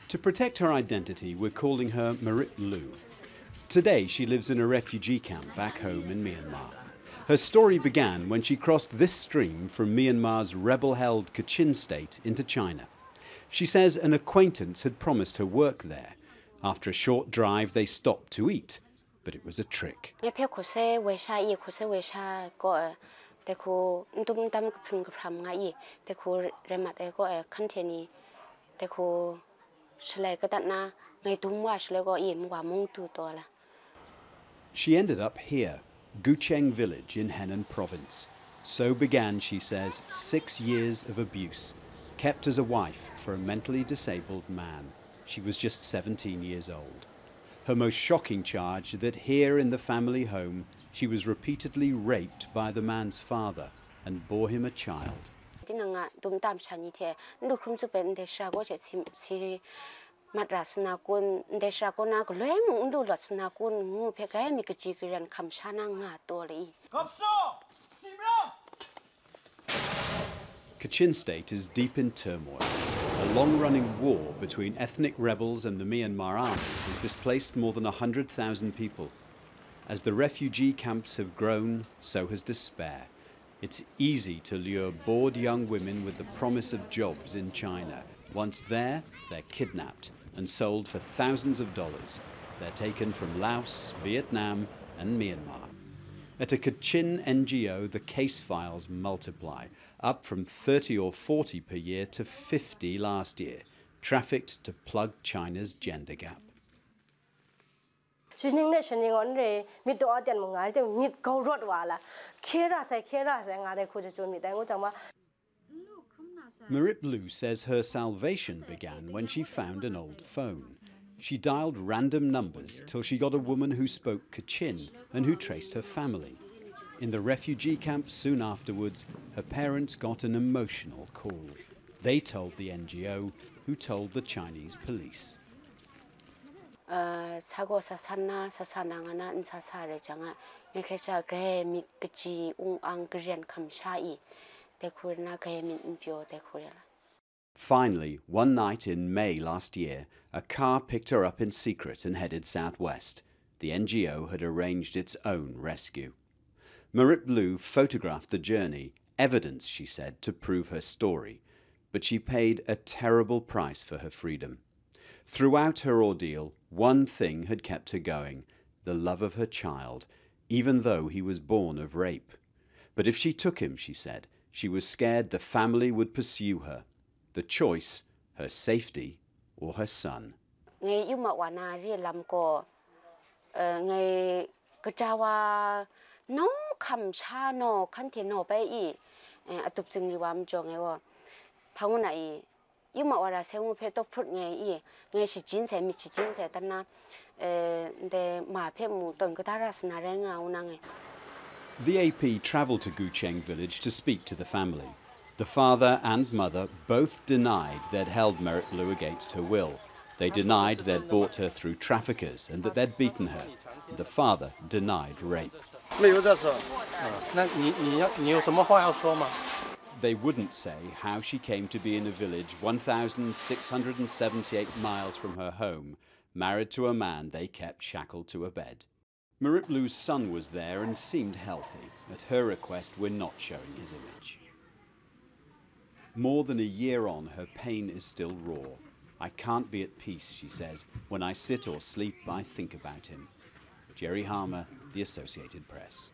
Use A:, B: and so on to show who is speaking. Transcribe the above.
A: To protect her identity, we're calling her Marit Lu. Today, she lives in a refugee camp back home in Myanmar. Her story began when she crossed this stream from Myanmar's rebel-held Kachin state into China. She says an acquaintance had promised her work there. After a short drive, they stopped to eat, but it was a trick. She ended up here, Gucheng village in Henan province. So began, she says, 6 years of abuse, kept as a wife for a mentally disabled man. She was just 17 years old. Her most shocking charge that here in the family home, she was repeatedly raped by the man's father and bore him a child. Kachin state is deep in turmoil. A long-running war between ethnic rebels and the Myanmar army has displaced more than 100,000 people. As the refugee camps have grown, so has despair. It's easy to lure bored young women with the promise of jobs in China. Once there, they're kidnapped and sold for thousands of dollars. They're taken from Laos, Vietnam and Myanmar. At a Kachin NGO, the case files multiply, up from 30 or 40 per year to 50 last year, trafficked to plug China's gender gap. Marit Lu says her salvation began when she found an old phone. She dialed random numbers till she got a woman who spoke Kachin and who traced her family. In the refugee camp soon afterwards, her parents got an emotional call. They told the NGO, who told the Chinese police. Finally, one night in May last year, a car picked her up in secret and headed southwest. The NGO had arranged its own rescue. Marit Lu photographed the journey, evidence, she said, to prove her story. But she paid a terrible price for her freedom. Throughout her ordeal, one thing had kept her going, the love of her child, even though he was born of rape. But if she took him, she said, she was scared the family would pursue her. The choice, her safety or her son. The AP travelled to Gucheng village to speak to the family. The father and mother both denied they'd held Marit Lu against her will. They denied they'd bought her through traffickers and that they'd beaten her. The father denied rape. They wouldn't say how she came to be in a village 1,678 miles from her home, married to a man they kept shackled to a bed. Marit Lu's son was there and seemed healthy. At her request, we're not showing his image. More than a year on, her pain is still raw. I can't be at peace, she says. When I sit or sleep, I think about him. Jerry Harmer, The Associated Press.